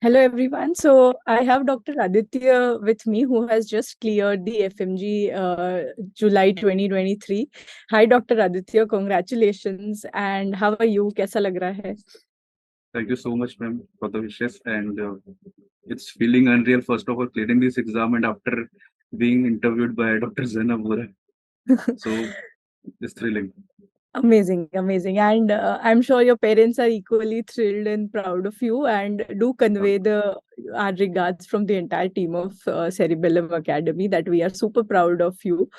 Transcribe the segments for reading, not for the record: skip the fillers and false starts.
Hello everyone. So I have Dr. Aditya with me who has just cleared the FMG July 2023. Hi Dr. Aditya, congratulations and how are you? कैसा लग रहा है? Thank you so much, ma'am, for the wishes. And it's feeling unreal, first of all, clearing this exam and after being interviewed by Dr. Zainab Vora. So it's thrilling. Amazing, amazing. And I'm sure your parents are equally thrilled and proud of you and do convey the our regards from the entire team of Cerebellum Academy that we are super proud of you.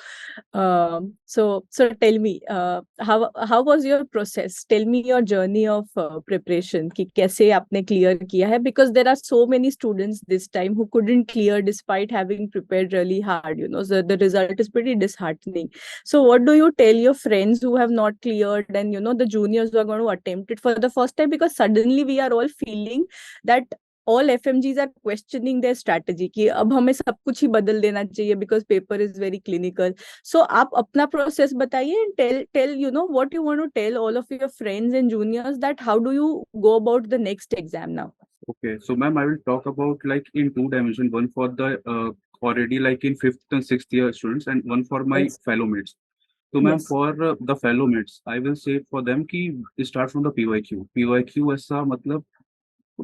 So tell me, how was your process? Tell me your journey of preparation. कि कैसे आपने clear किया है? Because there are so many students this time who couldn't clear despite having prepared really hard. So the result is pretty disheartening. So what do you tell your friends who have not cleared and the juniors who are going to attempt it for the first time? Because suddenly we are all feeling that all FMGs are questioning their strategy कि अब हमें सब कुछ ही बदल देना चाहिए because paper is very clinical. So आप अपना process बताइए and tell what you want to tell all of your friends and juniors that how do you go about the next exam now? Okay, so ma'am, I will talk about like in two dimensions, one for the already like in fifth and sixth year students and one for my Yes. fellow mates. So ma'am, Yes. for the fellow mates, I will say for them कि start from the PYQ. PYQ ऐसा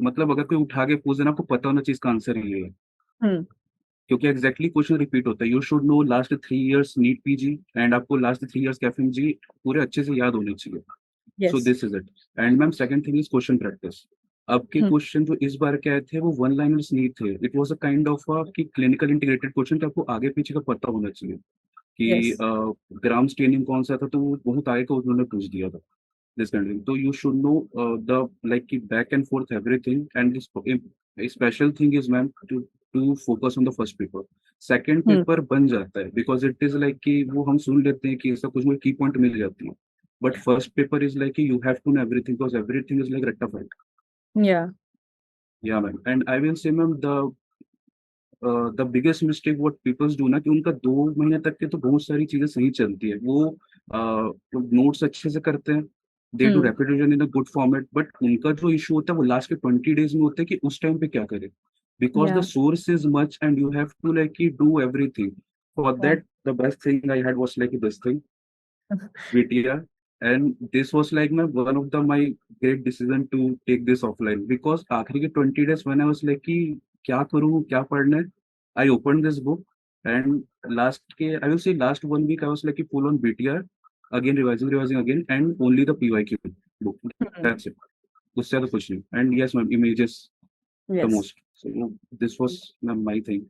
मतलब अगर कोई उठा के पूछ देना आपको पता होना चाहिए इसका आंसर ये है Hmm. क्योंकि एग्जैक्टली क्वेश्चन रिपीट होता है you should know last 3 years NEET PG and आपको लास्ट 3 इयर्स के एफएमजी पूरे अच्छे से याद होने चाहिए so Yes. This is it and ma'am second thing is question practice अब के Hmm. क्वेश्चन जो इस बार के आए थे वो वन लाइनर्स नहीं थे it was a kind of कि क्लिनिकल इंटीग्रेटेड क्वेश्चन कि आपको आगे पीछे का पता होना चाहिए कि Yes. ग्राम स्टेनिंग कौन सा था तो वो बहुत आगे का उन्होंने पूछ दिया था this kind of thing. So you should know the like keep back and forth everything. And this a special thing is, ma'am, to focus on the first paper. Second Hmm. paper बन जाता है because it is like कि वो हम सुन लेते हैं कि ऐसा कुछ मुझे की पॉइंट मिल जाती है. But first paper is like you have to know everything because everything is like rectified. Yeah. Yeah, ma'am. And I will say, ma'am, the biggest mistake what peoples do ना कि उनका 2 महीने तक के तो बहुत सारी चीजें सही चलती है वो नोट्स अच्छे से करते हैं they do Hmm. Rapid revision in a good format but उनका जो इशू होता है वो लास्ट के 20 डेज में होता है कि उस टाइम पे क्या करें because the Yeah. Source is much and you have to like do everything for Yeah. That the best thing I had was like this thing VTR and this was like my one of the my great decision to take this offline because आखिरी के 20 days when I was like कि क्या करूँ क्या पढ़ना है I opened this book and last के I will say last 1 week I was like full on BTR again revising again and only the PYQ book Hmm. that's it उससे ज़्यादा कुछ नहीं and yes my images the Yes. most so this was my thing.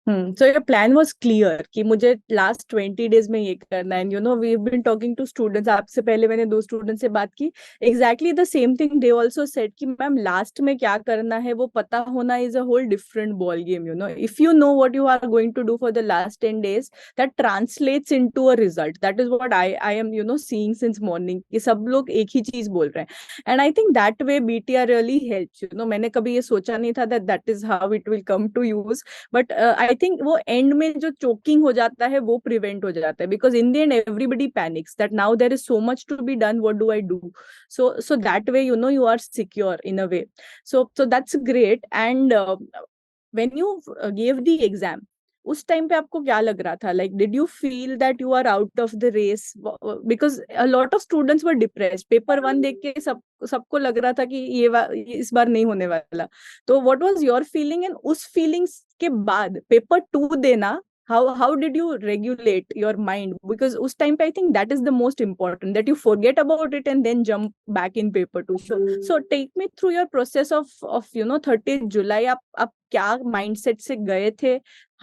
So your plan was clear कि मुझे last 20 days में ये करना है. We've been talking to students. आपसे पहले मैंने 2 students से बात की. Exactly the same thing they also said कि मैम last में क्या करना है वो पता होना is a whole different ball game. If you know what you are going to do for the last 10 days, that translates into a result. That is what I am seeing since morning कि सब लोग एक ही चीज बोल रहे हैं. And I think that way BTR really helps. मैंने कभी ये सोचा नहीं था that is how it will come to use. But I think वो एंड में जो चोकिंग हो जाता है वो प्रिवेंट हो जाता है because in the end everybody panics that now there is so much to be done what do I do so that way you are secure in a way. So that's great. And when you gave the exam उस time पे आपको क्या लग रहा था like did you feel that you are out of the race because a lot of students were depressed paper 1 देख के सबको लग रहा था कि ये इस बार नहीं होने वाला. तो what was your feeling and उस फीलिंग्स के बाद पेपर 2 देना how did you regulate your mind because उस time पे I think that is the most important that you forget about it and then jump back in paper 2. So take me through your process of 30th July. आप क्या mindset से गए थे?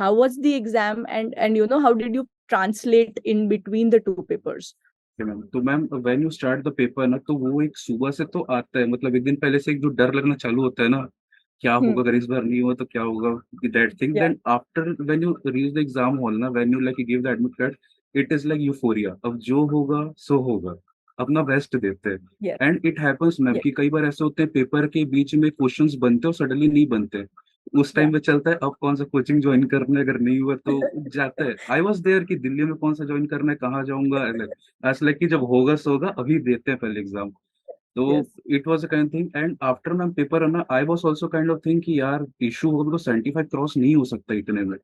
How was the exam and how did you translate in between the two papers? Ma'am तो ma'am when you start the paper ना तो वो एक सुबह से तो आता है मतलब एक दिन पहले से एक जो डर लगना चालू होता है ना क्या Hmm. होगा अगर इस बार नहीं हुआ तो क्या होगा that thing Yeah. Then after when you reach the exam hall ना when you like give the admit card it is like euphoria अब जो होगा सो होगा अपना बेस्ट देते हैं Yeah. And it happens ma'am Yeah. कि कई बार ऐसे होते हैं पेपर के बीच में क्वेश्चंस बनते हैं और सडनली नहीं बनते उस Yeah. टाइम पे चलता है अब कौन सा कोचिंग ज्वाइन करना है अगर नहीं हुआ तो जाता है आई वाज देयर कि दिल्ली में कौन सा ज्वाइन करना है कहाँ जाऊंगा ऐसा लाइक कि जब होगा सो होगा अभी देते हैं पहले एग्जाम तो Yes. It was a kind thing, and after ma'am paper है ना, I was also kind of think कि यार इशू होगा, बिकॉज 75 क्रॉस नहीं हो सकता इतने में।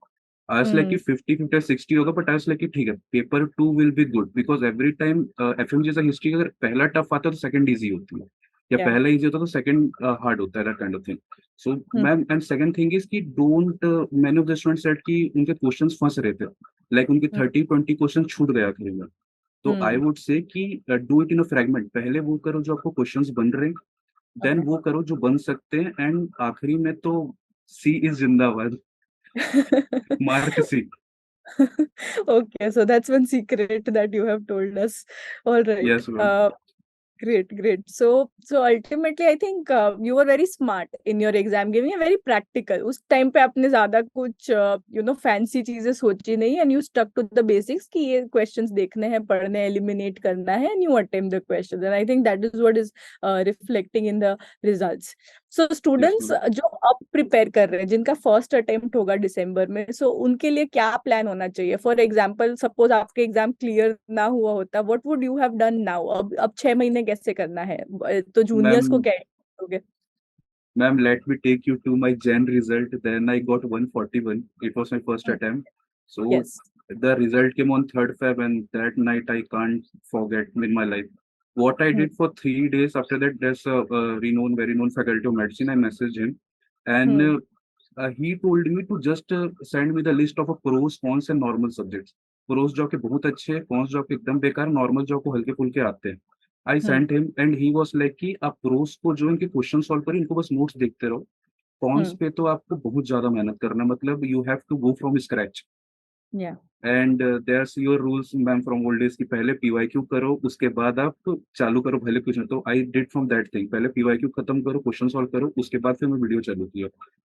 आई वाज लाइक कि Hmm. 50 60 होगा, बट आई वाज लाइक कि ठीक है, paper 2 will be good, because every time FMG का हिस्ट्री अगर पहला टफ आता है तो सेकंड इजी होती है, या Yeah. पहला इजी होता है तो सेकंड हार्ड होता है, that kind of thing. So Hmm. Ma'am, and second thing is कि don't, many of the students said कि उनके क्वेश्चंस फंस रहे थे, लाइक उनके Hmm. 30 20 क्वेश्चन छूट गया आखिर में। तो आई Hmm. वुड से कि do it in a fragment, पहले वो करो जो आपको क्वेश्चंस बन रहे हैं, देन Okay. वो करो जो बन सकते हैं, एंड आखिरी में तो सी इज जिंदाबाद, mark C. Okay, so that's one secret that you have told us. All right. Yes ma'am. Great, great. So ultimately, I think you were very smart in your exam giving, a very practical. उस time पे आपने ज़्यादा कुछ fancy चीजें सोची नहीं, and you stuck to the basics कि ये questions देखने हैं, पढ़ने हैं, eliminate करना है, and you attempt the questions. And I think that is what is reflecting in the results. So yes students ma'am. जो अब prepare कर रहे हैं, जिनका first attempt होगा दिसंबर में, so उनके लिए क्या plan होना चाहिए? For example, suppose आपके exam clear ना हुआ होता, what would you have done now? अब 6 महीने कैसे करना है? तो juniors को मैम, क्या दोगे? Ma'am let me take you to my Jan result, then I got 141, it was my first attempt. So Yes. The result came on 3rd Feb, and that night I can't forget in my life. What I Hmm. did for 3 days after that, there's a renowned, very known faculty of medicine. I messaged him, and Hmm. he told me to just send me the list of a pros, cons and normal subjects. Pros जो आपके बहुत अच्छे हैं, cons जो आपके एकदम बेकार, normal जो आपको हल्के फुल्के आते हैं। आई Hmm. Sent him, and he was like कि आप प्रोस को जो इनके क्वेश्चन सॉल्व करें, इनको बस नोट्स देखते रहो, कॉन्स Hmm. पे तो आपको बहुत ज्यादा मेहनत करना है, मतलब you have to go from scratch. Yeah. And there your rules ma'am from old days, की पहले पीवाईक्यू करो, उसके बाद आप चालू करो पहले क्वेश्चन। तो I did from that thing, पहले पीवाईक्यू खत्म करो, क्वेश्चन सॉल्व करो, उसके बाद फिर मैं वीडियो चालू किया।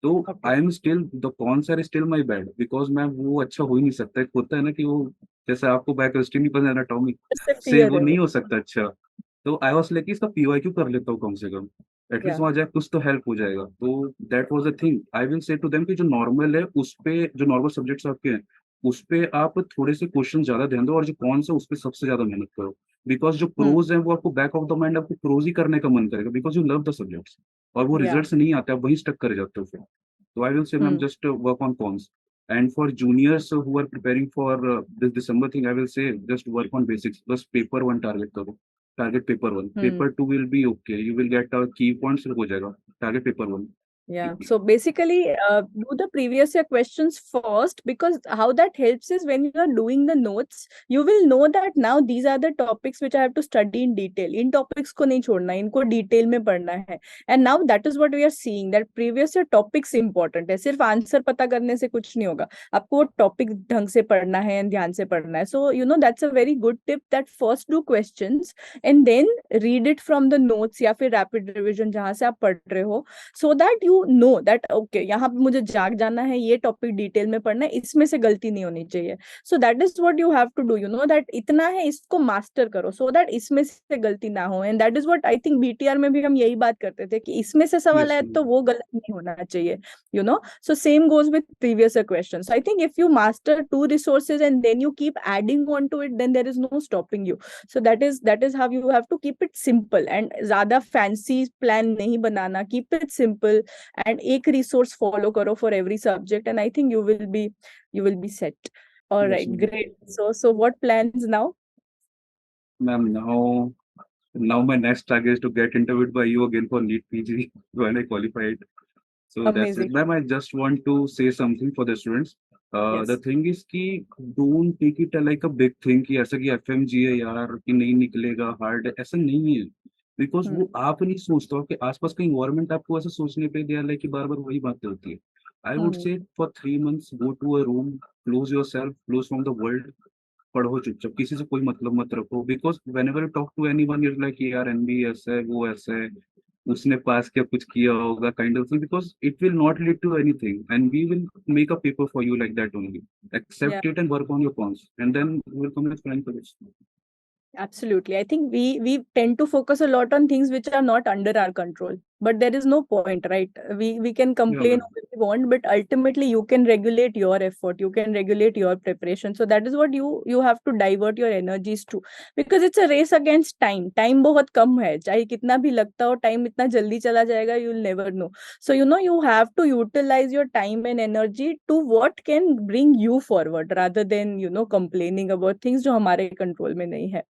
तो Okay. I am still, the cons are still my bad, because ma'am वो अच्छा हो ही नहीं सकता। एक होता है ना कि वो, जैसे आपको बायोकेमिस्ट्री नहीं पसंद, एनाटॉमी, इससे से fear वो है नहीं वो. हो सकता अच्छा। तो आई वाज लाइक इसका पीवाईक्यू कर लेता हूँ कम से कम, एटलीस्ट Yeah. वहां जाए कुछ तो हेल्प हो जाएगा। तो that was a thing, I will say to them कि जो नॉर्मल है उस पे, जो नॉर्मल सब्जेक्ट्स आपके हैं उस पे आप थोड़े से क्वेश्चन ज्यादा ध्यान दो, और जो कौन सा उस पे सबसे ज्यादा मेहनत करो, बिकॉज जो Hmm. प्रोज है वो आपको बैक ऑफ द माइंड आपको प्रोज ही करने का मन करेगा, because you love the subjects, और वो Yeah. रिजल्ट्स नहीं आते, आप वहीं स्टक कर जाते हो फिर। तो आई विल से ma'am Hmm. Just work on cons, and for juniors who are preparing for this December thing, I will say just work on basics. Just paper one target करो, target paper one. Hmm. Paper two will be okay. You will get key points, हो जाएगा, target paper one. Yeah. So basically, do the previous year questions first, because how that helps is when you are doing the notes, you will know that now these are the topics which I have to study in detail. In topics को नहीं छोड़ना है, इनको detail में पढ़ना है. And now that is what we are seeing, that previous year topics important है. सिर्फ answer पता करने से कुछ नहीं होगा. आपको वो topic ढंग से पढ़ना है, ध्यान से पढ़ना है. So that's a very good tip, that first do questions and then read it from the notes या फिर rapid revision जहाँ से आप पढ़ रहे हो, so that you know that okay, यहाँ पे मुझे जाग जाना है, ये टॉपिक डिटेल में पढ़ना है, इसमें से गलती नहीं होनी चाहिए. So that is what you have to do, that इतना है, इसको मास्टर करो सो दैट इसमें से गलती ना हो. And that is what I think BTR में भी हम यही बात करते थे कि इसमें से सवाल Yes, आए ma'am. तो वो गलत नहीं होना चाहिए. So same goes with previous year questions. So I think if you master two resources and then you keep adding on to it, then there is no stopping you. So that is how you have to keep it simple, and ज़्यादा fancy plan नहीं बनाना, keep it simple, and एक resource follow करो for every subject, and I think you will be set. All Yes, right, ma'am. great. So what plans now? Ma'am, now my next target is to get interviewed by you again for NEET PG when I qualified. So that's it. Amazing. Ma'am, I just want to say something for the students. The Yes. thing is कि don't take it like a big thing कि ऐसा कि FMG है यार कि नहीं निकलेगा hard है, ऐसा नहीं है। Because Hmm. वो आप नहीं सोचते हो कि आसपास का इन्वायरमेंट आपको ऐसा सोचने पे दिया है कि बार बार वही बातें होती है। I would Hmm. Say for 3 months go to a room, close yourself, close from the world, पढ़ो चुपचाप, किसी से कोई मतलब मत रखो, because whenever talk to anyone is like यार एनबी ऐसा है वो ऐसा है, उसने पास किया कुछ किया होगा kind of thing, because it will not lead to anything, and we will make a paper for you like that only. Yeah. Accept it and work on your cons, and then we will come with flying colours. Absolutely. I think we tend to focus a lot on things which are not under our control, but there is no point, right? We can या complain ma'am, want, but ultimately you can regulate your effort, you can regulate your preparation. So that is what you have to divert your energies to, because it's a race against time. Time बहुत कम है, चाहे कितना भी लगता हो time इतना जल्दी चला जाएगा, you'll never know. So you have to utilize your time and energy to what can bring you forward, rather than complaining about things जो हमारे control में नहीं है.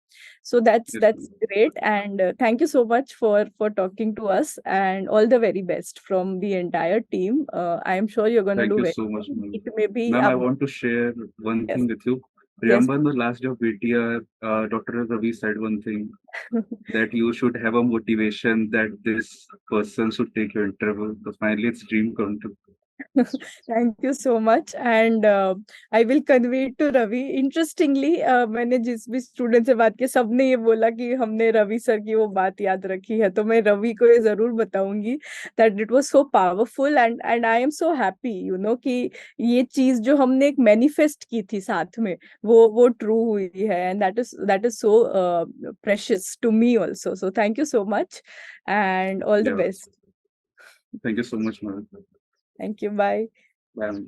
So that's Yes, that's ma'am. great, and thank you so much for talking to us, and all the very best from the entire team. I am sure you're going to Thank do you very so much, well. ma'am. It may be Ma'am, I want to share one yes, thing with you. yes. Remember in the last day of BTR, Dr. Ravi said one thing, that you should have a motivation that this person should take your interview. So finally, it's dream come true. Thank you so much, and I will convey it to Ravi. Interestingly, मैंने जिस भी student से बात की, सबने ये बोला कि हमने रवि सर की वो बात याद रखी है, तो मैं रवि को ये जरूर बताऊंगी that it was so powerful, and I am so happy कि ये चीज जो हमने एक मैनिफेस्ट की थी साथ में, वो ट्रू हुई है, and that is so precious to me also. So thank you so much, and all the Yeah. best. Thank you so much, ma'am. Thank you. Bye. Bye.